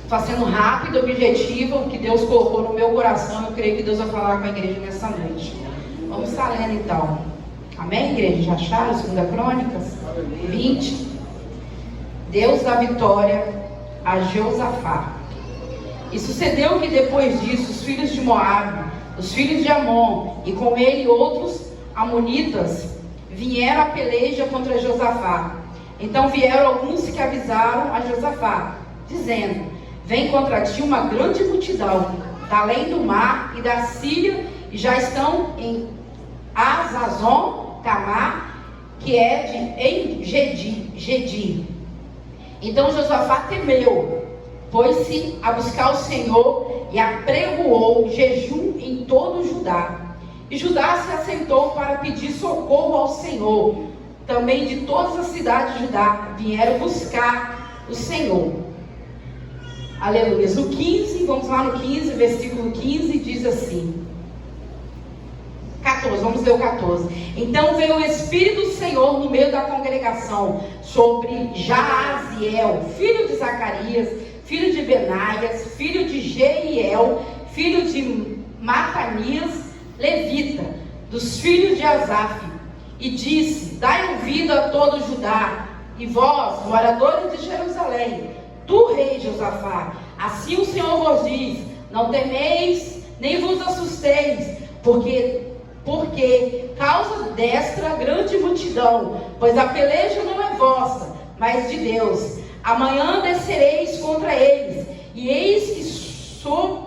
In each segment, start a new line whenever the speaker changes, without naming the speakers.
Está sendo rápido, objetivo, o que Deus colocou no meu coração. Eu creio que Deus vai falar com a igreja nessa noite. Vamos estar lendo então. Amém, igreja? Já acharam? 2 Crônicas 20. Deus dá vitória a Jeosafá. E sucedeu que depois disso, os filhos de Moabe, os filhos de Amon, e com ele outros amonitas, vieram a peleja contra Jeosafá. Então vieram alguns que avisaram a Jeosafá, dizendo: vem contra ti uma grande multidão, da além do mar e da Síria, e já estão em Azazon Tamar, que é em Gedi. Então Jeosafá temeu, pôs-se a buscar o Senhor e apregoou jejum em todo o Judá. E Judá se assentou para pedir socorro ao Senhor. Também de todas as cidades de Judá vieram buscar o Senhor. Aleluia. No 15, vamos lá no 15, versículo 15, diz assim. 14, vamos ler o 14. Então veio o Espírito do Senhor no meio da congregação sobre Jaaziel, filho de Zacarias, filho de Benaias, filho de Jeiel, filho de Matanias, levita, dos filhos de Asaf, e disse: dai ouvido a todo Judá, e vós, moradores de Jerusalém, tu, rei Josafá, assim o Senhor vos diz: não temeis, nem vos assusteis, porque causa desta grande multidão, pois a peleja não é vossa, mas de Deus. Amanhã descereis contra eles, e eis que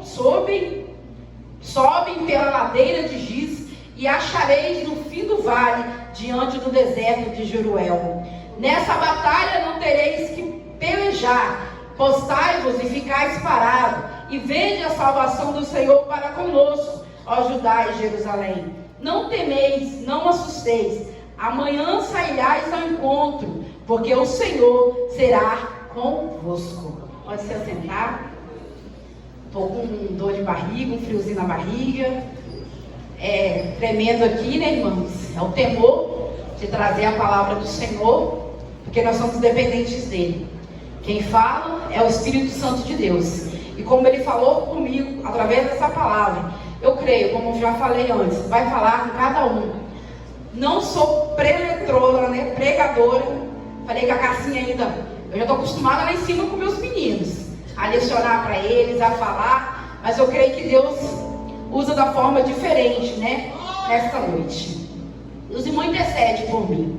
sobem pela ladeira de Giz, e achareis no fim do vale, diante do deserto de Jeruel. Nessa batalha não tereis que pelejar, postai-vos e ficais parados, e vede a salvação do Senhor para conosco, ó Judá e Jerusalém. Não temeis, não assusteis, amanhã sairás ao encontro, porque o Senhor será convosco. Pode se assentar. Estou com dor de barriga, um friozinho na barriga. Tremendo aqui, né, irmãos? É o temor de trazer a palavra do Senhor, porque nós somos dependentes dele. Quem fala é o Espírito Santo de Deus. E como ele falou comigo através dessa palavra, eu creio, como já falei antes, vai falar com cada um. Não sou preletrona, né, pregadora. Falei com a Cassinha ainda, eu já estou acostumada lá em cima com meus meninos, a lecionar para eles, a falar, mas eu creio que Deus usa da forma diferente, né, nesta noite. Os irmãos intercedem por mim.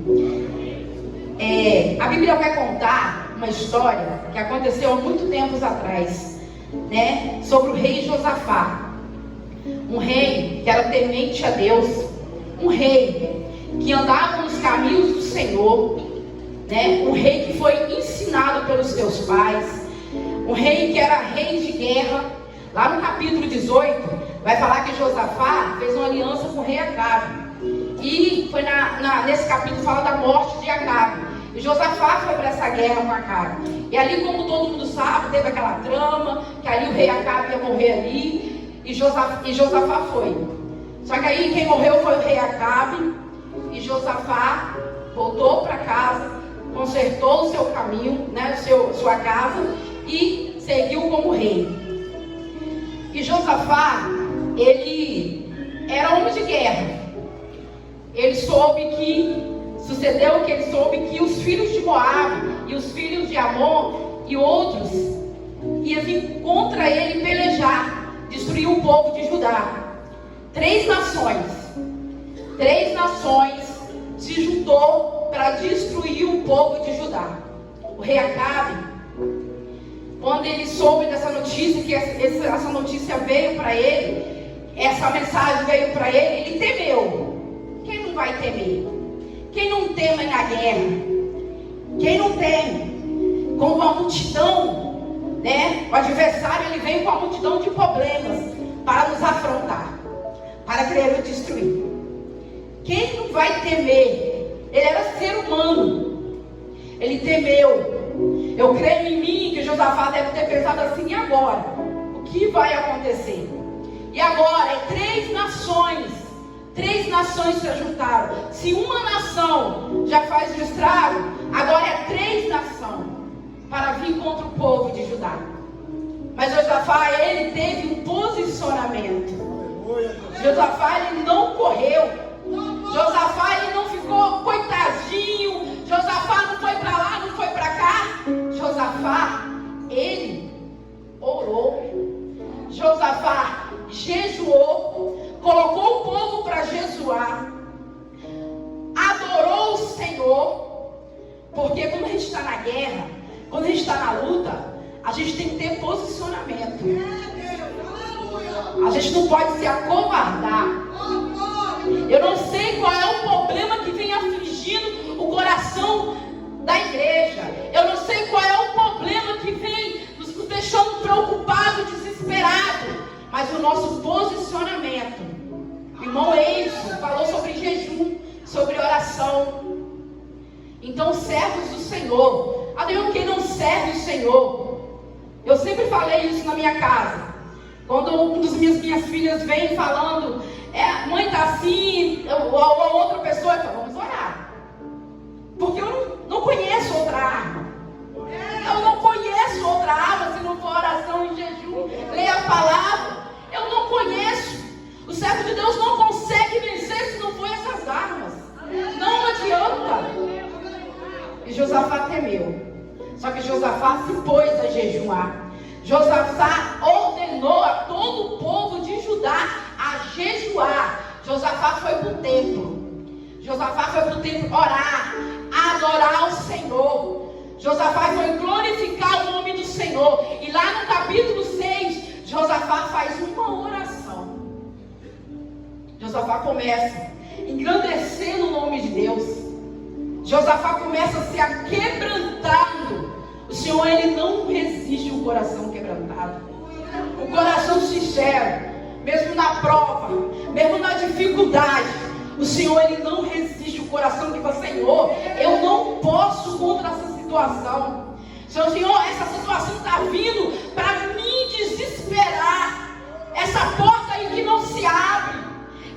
A Bíblia vai contar uma história que aconteceu há muito tempos atrás, né, sobre o rei Josafá. Um rei que era temente a Deus, um rei que andava nos caminhos do Senhor, né? Um rei que foi ensinado pelos seus pais, um rei que era rei de guerra. Lá no capítulo 18 vai falar que Josafá fez uma aliança com o rei Acabe, e foi nesse capítulo fala da morte de Acabe. E Josafá foi para essa guerra com Acabe, e ali, como todo mundo sabe, teve aquela trama que ali o rei Acabe ia morrer ali, e Josafá foi. Só que aí quem morreu foi o rei Acabe, e Josafá voltou para casa, consertou o seu caminho, né, sua casa, e seguiu como rei. E Josafá, ele era homem de guerra. Ele soube que os filhos de Moabe e os filhos de Amon e outros iam vir contra ele pelejar, destruir o povo de Judá. Três nações se juntou para destruir o povo de Judá. O rei Acabe, quando ele soube dessa notícia, que essa notícia veio para ele, essa mensagem veio para ele, ele temeu. Quem não vai temer? Quem não teme na guerra? Quem não teme? Com uma multidão, né? O adversário, ele vem com uma multidão de problemas para nos afrontar, para querer nos destruir. Quem não vai temer? Ele era ser humano, ele temeu. Eu creio em mim que Josafá deve ter pensado assim: e agora? O que vai acontecer? E agora três nações se juntaram. Se uma nação já faz um estrago, agora três nações vir contra o povo de Judá. Mas Josafá, ele teve um posicionamento. Josafá, ele não correu. Josafá, ele não ficou coitadinho. Josafá não foi para lá, não foi para cá. Josafá, ele orou. Josafá jejuou, colocou o povo para jejuar, adorou o Senhor. Porque quando a gente está na guerra, quando a gente está na luta, a gente tem que ter posicionamento. A gente não pode se acovardar. Eu não sei qual é o problema que vem afligindo o coração da igreja. Eu não sei qual é o problema que vem nos deixando preocupados, desesperados. Mas o nosso posicionamento. O irmão Enzo falou sobre jejum, sobre oração. Então, servos do Senhor. Adriano, quem não serve o Senhor? Eu sempre falei isso na minha casa. Quando uma das minhas filhas vem falando, mãe tá assim, ou a outra pessoa, eu falo, vamos orar. Porque eu não conheço outra arma. Eu não conheço outra arma se não for oração e jejum. Leia a palavra. Eu não conheço. O servo de Deus não consegue vencer se não for essas armas. Não adianta. E Josafá temeu. Só que Josafá se pôs a jejuar. Josafá ordenou a todo o povo de Judá a jejuar. Josafá foi para o templo. Josafá foi para o templo orar, adorar o Senhor. Josafá foi glorificar o nome do Senhor. E lá no capítulo 6, Josafá faz uma oração. Josafá começa engrandecendo o nome de Deus. Josafá começa a se aquebrantando. O Senhor, ele não resiste um coração quebrantado. O coração sincero, mesmo na prova, mesmo na dificuldade, o Senhor, ele não resiste o coração que fala, Senhor, eu não posso contra essa situação. Senhor, essa situação está vindo para me desesperar. Essa porta aí que não se abre.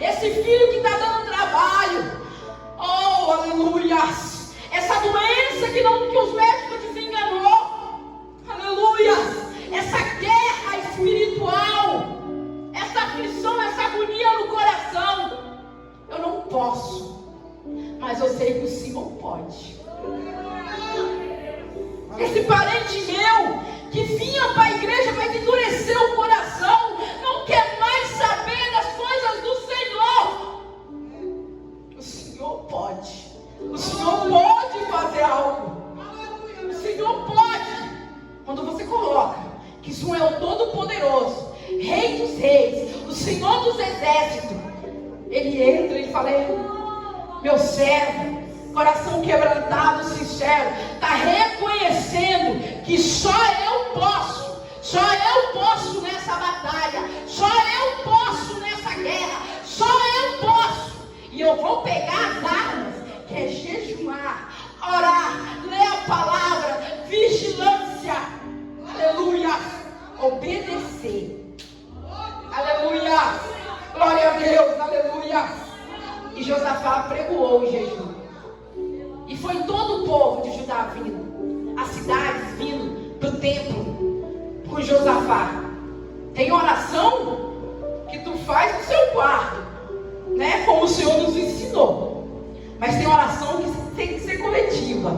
Esse filho que está dando trabalho. Oh, aleluia. Essa doença que os médicos desenganou. Aleluia. Essa guerra espiritual. Essa aflição, essa agonia no coração. Eu não posso. Mas eu sei que o Senhor pode. Esse parente meu que vinha para a igreja, mas endureceu o coração, não quer mais saber das coisas do Senhor. O Senhor pode. O Senhor pode fazer algo. O Senhor pode. Quando você coloca que o Senhor é o Todo-Poderoso, Rei dos Reis, o Senhor dos Exércitos, Ele entra e fala, meu servo, coração quebrantado, sincero, está reconhecendo que só eu posso nessa batalha, só eu posso nessa guerra, só eu posso. E eu vou pegar as armas, que é jejuar, orar, ler a palavra, vigilância, aleluia, obedecer, aleluia, glória a Deus, aleluia. E Josafá pregoou o jejum. E foi todo o povo de Judá vindo, as cidades vindo para o templo com Josafá. Tem oração que tu faz no seu quarto, né? Como o Senhor nos ensinou. Mas tem oração que tem que ser coletiva.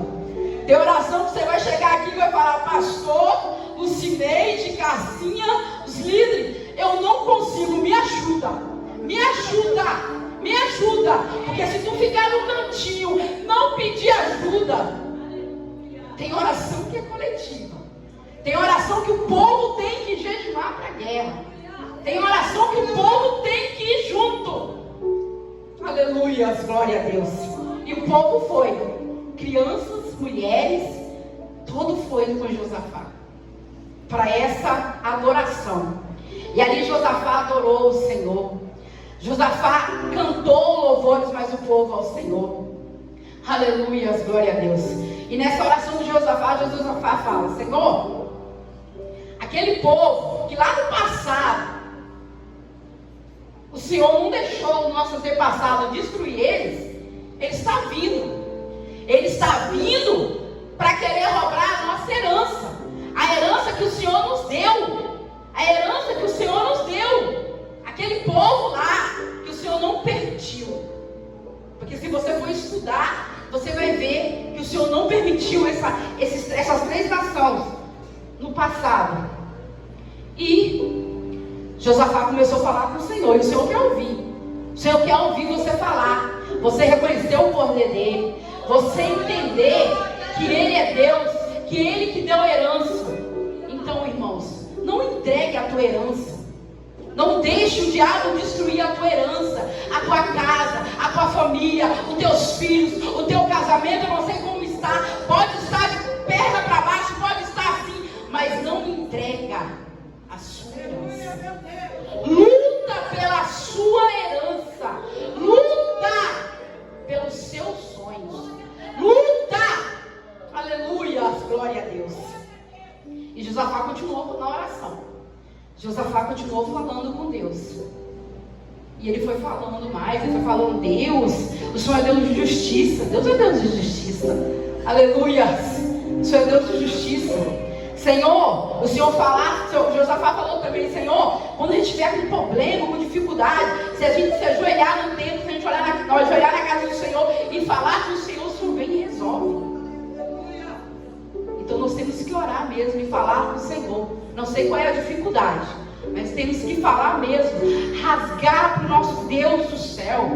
Tem oração que você vai chegar aqui e vai falar, pastor, Lucineide, Cassinha, os líderes, eu não consigo, me ajuda, me ajuda. Me ajuda, porque se tu ficar no cantinho, não pedir ajuda. Tem oração que é coletiva. Tem oração que o povo tem que jejuar para a guerra. Tem oração que o povo tem que ir junto. Aleluia, glória a Deus. E o povo foi. Crianças, mulheres, todo foi com Josafá. Para essa adoração. E ali Josafá adorou o Senhor. Josafá cantou louvores, mas o povo ao Senhor. Aleluia, glória a Deus. E nessa oração de Josafá fala, Senhor, aquele povo que lá no passado, o Senhor não deixou o nosso antepassado destruir eles, ele está vindo. Ele está vindo para querer roubar a nossa herança. essas 3 nações no passado. E Josafá começou a falar com o Senhor, e o Senhor quer ouvir. O Senhor quer ouvir você falar, você reconhecer o poder dele, você entender que ele é Deus, que ele que deu a herança. Então, irmãos, não entregue a tua herança. Não deixe o diabo destruir a tua herança, a tua casa, a tua família, os teus filhos, o teu casamento. Eu não sei como está, pode estar de perna para baixo, pode estar assim, mas não entrega a sua herança. Luta pela sua herança, luta pelos seus sonhos, luta, aleluia, glória a Deus. E Josafá continuou na oração. Josafá continuou falando com Deus. E ele foi falando mais, ele foi falando: Deus, o Senhor é Deus de justiça. Deus é Deus de justiça. Aleluia. O Senhor é Deus de justiça. Senhor, o Senhor Josafá falou também: Senhor, quando a gente tiver com problema, com dificuldade, se a gente se ajoelhar no templo, se a gente ajoelhar na casa do Senhor e falar com o Senhor vem e resolve. Então nós temos que orar mesmo e falar com o Senhor. Não sei qual é a dificuldade, mas temos que falar mesmo, rasgar para o nosso Deus do céu,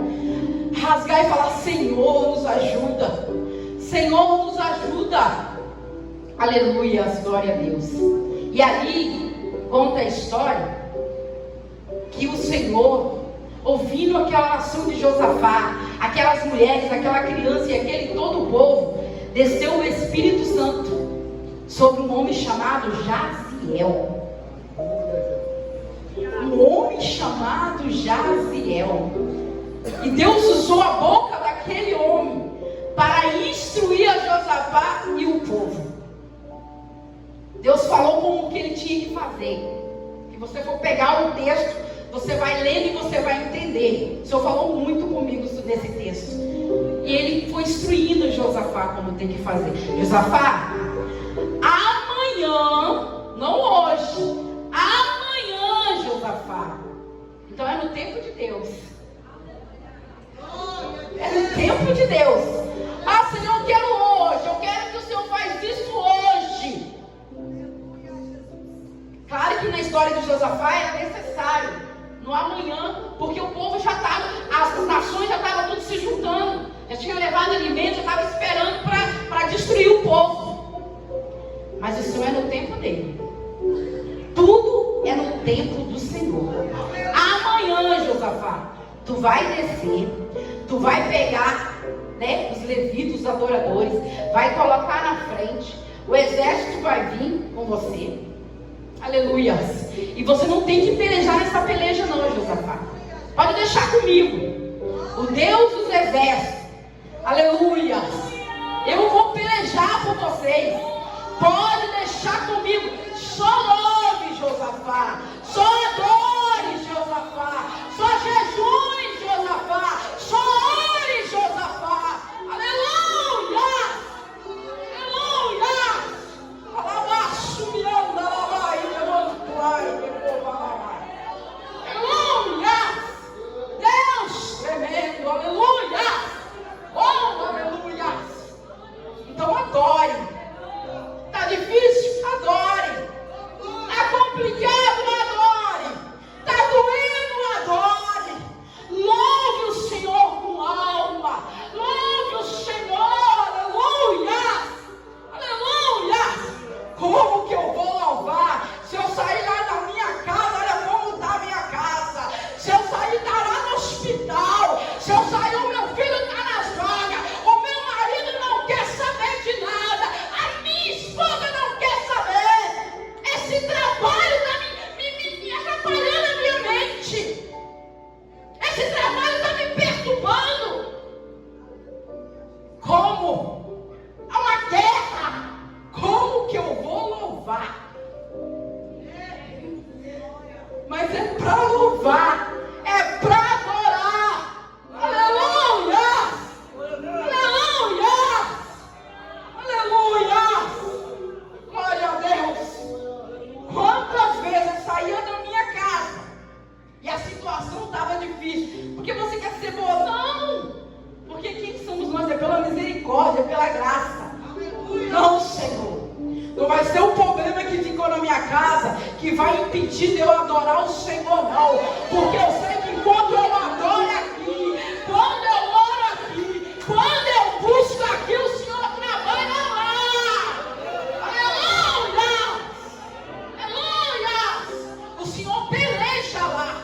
rasgar e falar: Senhor, nos ajuda, Senhor, nos ajuda. Aleluia, glória a Deus. E ali conta a história que o Senhor, ouvindo aquela oração de Josafá, aquelas mulheres, aquela criança e aquele todo o povo, desceu o Espírito Santo sobre um homem chamado Jaziel. Um homem chamado Jaziel. E Deus usou a boca daquele homem para instruir a Josafá e o povo. Deus falou como que ele tinha que fazer. Se você for pegar o texto, você vai lendo e você vai entender. O Senhor falou muito comigo nesse texto. E ele foi instruindo Josafá como tem que fazer. Josafá, amanhã, não hoje, amanhã, Josafá. Então é no tempo de Deus. É no tempo de Deus. Ah, Senhor, eu quero hoje. Eu quero que o Senhor faça isso hoje. Claro que na história de Josafá era necessário no amanhã, porque o povo já estava, as nações já estavam tudo se juntando, já tinham levado alimentos, já estavam esperando para destruir o povo. Mas o Senhor é no tempo dele. Tudo é no tempo do Senhor. Amanhã, Josafá, tu vai descer, tu vai pegar, os levitas, os adoradores, vai colocar na frente, o exército vai vir com você. Aleluia. E você não tem que pelejar nessa peleja não, Josafá. Pode deixar comigo. O Deus dos exércitos. Aleluia. Eu vou pelejar por vocês. Pode deixar comigo. Só louve, Josafá. Só adore, Josafá. Só jejue, Josafá. Só ore, Josafá. Aleluia. Aleluia. Aleluia! Deus tremendo, aleluia! Oh, aleluia! Então adore. Está difícil? Adore. Está complicado? Adore. Está doendo? Adore. Louve o Senhor com alma. Louve o Senhor, aleluia! Aleluia! Como que eu vou louvar? Se eu sair lá da minha casa, olha como está a minha casa. Se eu sair, está lá no hospital. Se eu sair, o meu filho está nas drogas. O meu marido não quer saber de nada. A minha esposa não quer saber. Esse trabalho está me atrapalhando a minha mente. Esse trabalho está me perturbando. Como? Há uma guerra. Como que eu vou louvar? Mas é para louvar, é para adorar. Aleluia! Aleluia! Aleluia! Glória a Deus! Quantas vezes eu saía da minha casa e a situação estava difícil? Porque você quer ser boa? Não! Porque quem somos nós? É pela misericórdia, é pela graça. Não Não vai ser o problema que ficou na minha casa que vai impedir de eu adorar o Senhor, não. Porque eu sei que quando eu adoro aqui, quando eu oro aqui, quando eu busco aqui, o Senhor trabalha lá. Aleluia! Aleluia! O Senhor peleja lá.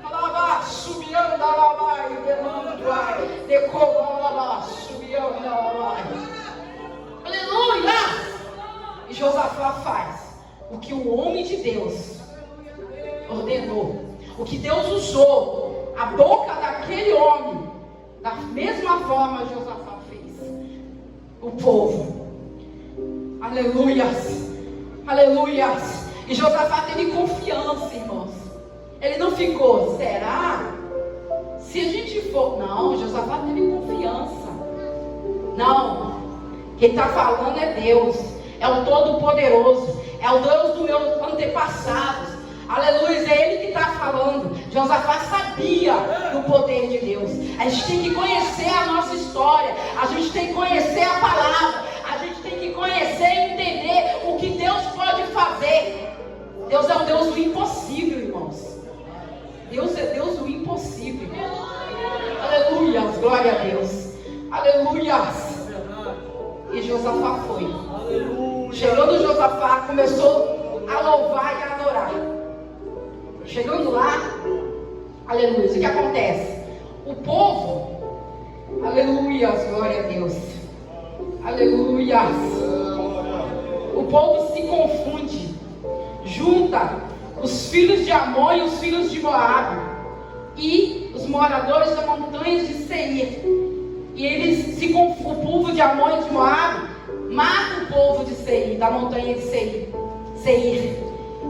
Alabá, subiando da alabá, e demando vai, decova alabá, subiando da alabá. Aleluia! E Josafá faz o que o homem de Deus ordenou, o que Deus usou, a boca daquele homem, da mesma forma Josafá fez. O povo, aleluias, aleluias. E Josafá teve confiança, irmãos. Ele não ficou, será? Se a gente for, não, Josafá teve confiança. Não, quem está falando é Deus, é o Todo-Poderoso, é o Deus dos meus antepassados. Aleluia, é Ele que está falando. Josafá sabia do poder de Deus. A gente tem que conhecer a nossa história, a gente tem que conhecer a palavra, a gente tem que conhecer e entender o que Deus pode fazer. Deus é o Deus do impossível, irmãos. Deus é Deus do impossível. Aleluia, glória a Deus. Aleluia. E Josafá foi. Chegando Josafá, começou a louvar e a adorar. Chegando lá, aleluia, o que acontece? O povo, aleluia, glória a Deus, aleluia. O povo se confunde, junta os filhos de Amon e os filhos de Moabe e os moradores das montanhas de Seir. E eles se confundem, o povo de Amon e de Moabe mata o povo de Seir, da montanha de Seir.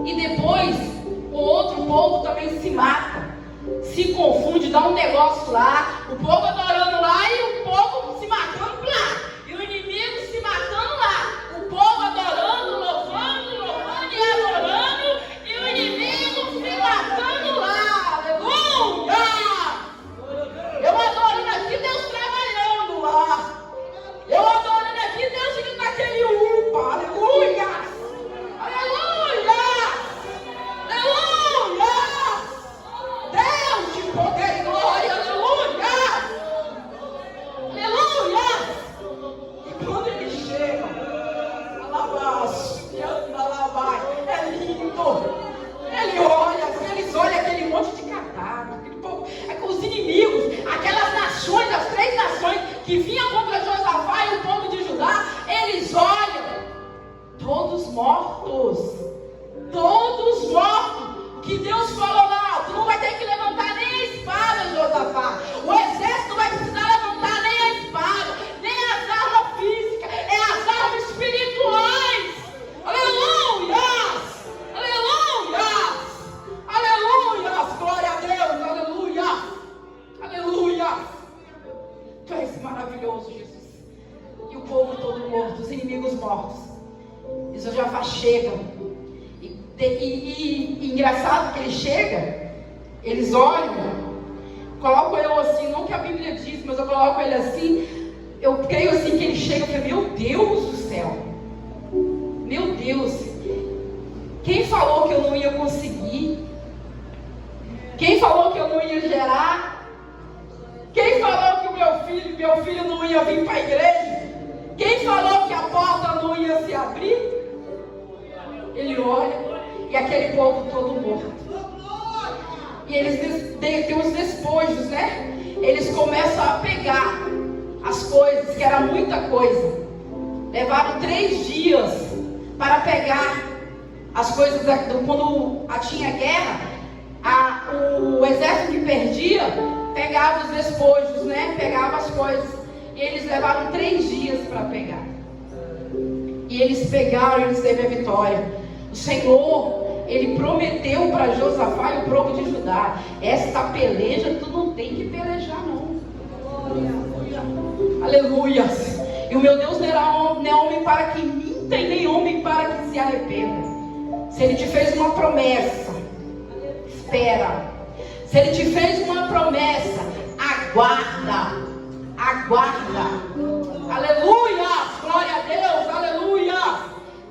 E depois o outro povo também se mata, se confunde, dá um negócio lá, o povo adorando lá e o povo se matando lá, e o inimigo se matando lá, o povo adorando, louvando e adorando, e o inimigo se matando lá. Aleluia! Eu adorando aqui, Deus trabalhando lá. Eu adorando aqui, Deus indo naquele upa. Aleluia! Aleluia! Aleluia! Deus de poder e glória, aleluia! Aleluia! E quando eles chegam, é lindo. Eles olham aquele monte de cadáver, aquele povo, os inimigos, aquelas nações, as 3 nações que vinham contra Josafá e o povo de Judá, eles olham, todos mortos, todos mortos. Que Deus falou lá, tu não vai ter que levantar nem a espada, Josafá. O exército não vai precisar levantar nem a espada, nem as armas físicas, é as armas espirituais. Aleluia! Aleluia! Aleluia! Glória a Deus! Aleluia! Aleluia! Tu és maravilhoso, Jesus. E o povo todo morto, os inimigos mortos. E Josafá chega. E engraçado que ele chega, eles olham, coloco eu assim, não que a Bíblia diz, mas eu coloco ele assim, eu creio assim que ele chega e fala, meu Deus do céu, meu Deus, quem falou que eu não ia conseguir? Quem falou que eu não ia gerar? Quem falou que o meu filho não ia vir para a igreja? Quem falou que a porta não ia se abrir? Ele olha, e aquele povo todo morto. E eles têm os despojos, né? Eles começam a pegar as coisas, que era muita coisa. Levaram 3 dias para pegar as coisas. Quando tinha guerra, o exército que perdia pegava os despojos, né? Pegava as coisas. E eles levaram 3 dias para pegar. E eles pegaram e eles teve a vitória. O Senhor, Ele prometeu para Josafá e o povo de Judá, esta peleja tu não tem que pelejar não. Aleluia. E o meu Deus não é homem para que minta e nem homem para que se arrependa. Se Ele te fez uma promessa, espera. Se Ele te fez uma promessa, aguarda. Aguarda. Aleluia. Glória a Deus. Aleluia.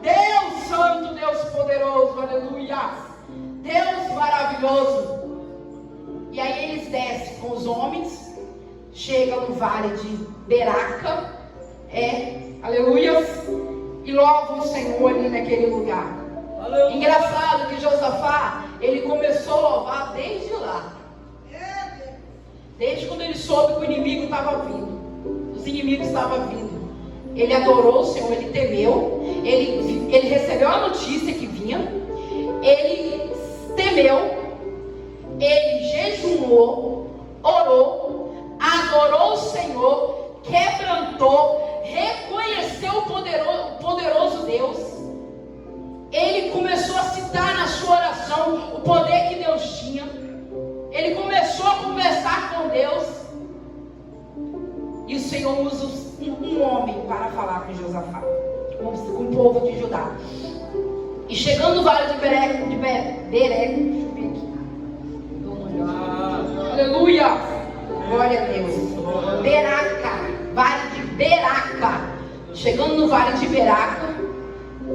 Deus louvavam o Senhor ali naquele lugar. Engraçado que Josafá, ele começou a louvar desde lá. Desde quando ele soube que o inimigo estava vindo. Os inimigos estavam vindo. Ele adorou o Senhor, ele temeu. Ele recebeu a notícia que vinha. Ele temeu. Ele jejuou, orou, adorou o Senhor, quebrantou, reconheceu o poderoso Deus. Ele começou a citar na sua oração o poder que Deus tinha. Ele começou a conversar com Deus. E o Senhor usa um homem para falar com Josafá, com o povo de Judá. E chegando no vale de Bereco, deixa eu ver aqui. Aleluia! Glória a Deus. Beraca, vale de Beraca. Chegando no vale de Beraca,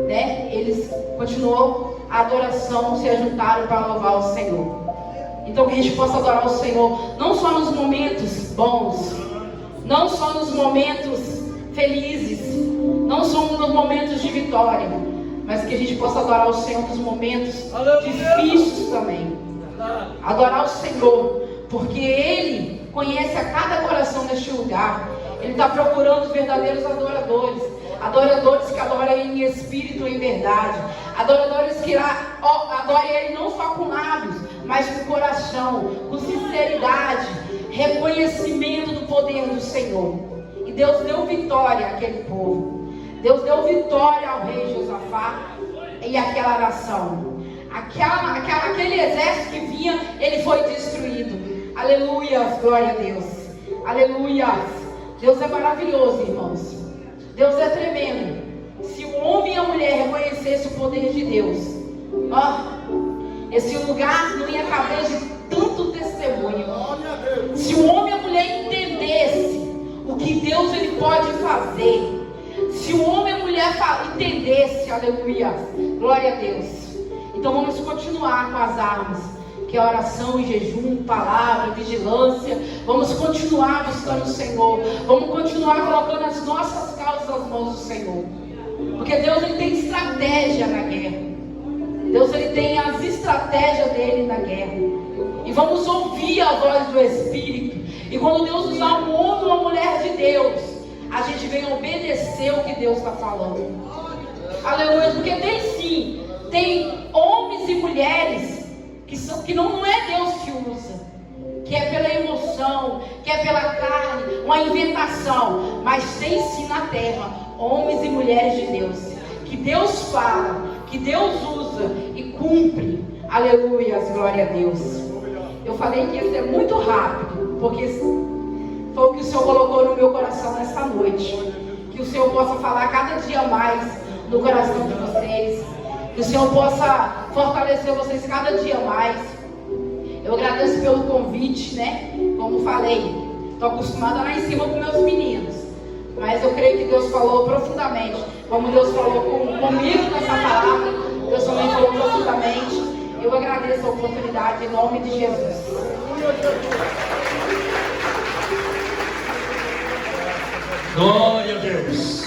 né? Eles continuou a adoração, se juntaram para louvar o Senhor. Então que a gente possa adorar o Senhor, não só nos momentos bons, não só nos momentos felizes, não só nos momentos de vitória, mas que a gente possa adorar o Senhor nos momentos difíceis também. Adorar o Senhor, porque Ele conhece a cada coração neste lugar. Ele está procurando os verdadeiros adoradores, adoradores que adoram Ele em espírito e em verdade, adoradores que adorem Ele não só com lábios, mas com coração, com sinceridade, reconhecimento do poder do Senhor. E Deus deu vitória àquele povo. Deus deu vitória ao rei Josafá e àquela nação. Aquele exército que vinha, ele foi destruído. Aleluia, glória a Deus. Aleluia. Deus é maravilhoso, irmãos. Deus é tremendo. Se o homem e a mulher reconhecessem o poder de Deus, esse lugar não ia caber de tanto testemunho. Se o homem e a mulher entendessem o que Deus ele pode fazer, se o homem e a mulher entendessem, aleluia, glória a Deus. Então vamos continuar com as armas, que é oração e jejum, palavra, vigilância. Vamos continuar buscando o Senhor. Vamos continuar colocando as nossas causas nas mãos do Senhor. Porque Deus ele tem estratégia na guerra. Deus ele tem as estratégias dele na guerra. E vamos ouvir a voz do Espírito. E quando Deus usar um homem ou uma mulher de Deus, a gente vem obedecer o que Deus está falando. Aleluia. Porque tem homens e mulheres que não é Deus que usa, que é pela emoção, que é pela carne, uma inventação, mas tem sim na terra homens e mulheres de Deus, que Deus fala, que Deus usa e cumpre. Aleluia, glória a Deus. Eu falei que ia ser muito rápido, porque foi o que o Senhor colocou no meu coração nessa noite. Que o Senhor possa falar cada dia mais no coração de vocês. Que o Senhor possa fortalecer vocês cada dia mais. Eu agradeço pelo convite, né? Como falei, estou acostumada lá em cima com meus meninos. Mas eu creio que Deus falou profundamente. Como Deus falou comigo nessa palavra, Deus também falou profundamente. Eu agradeço a oportunidade em nome de Jesus.
Glória a Deus.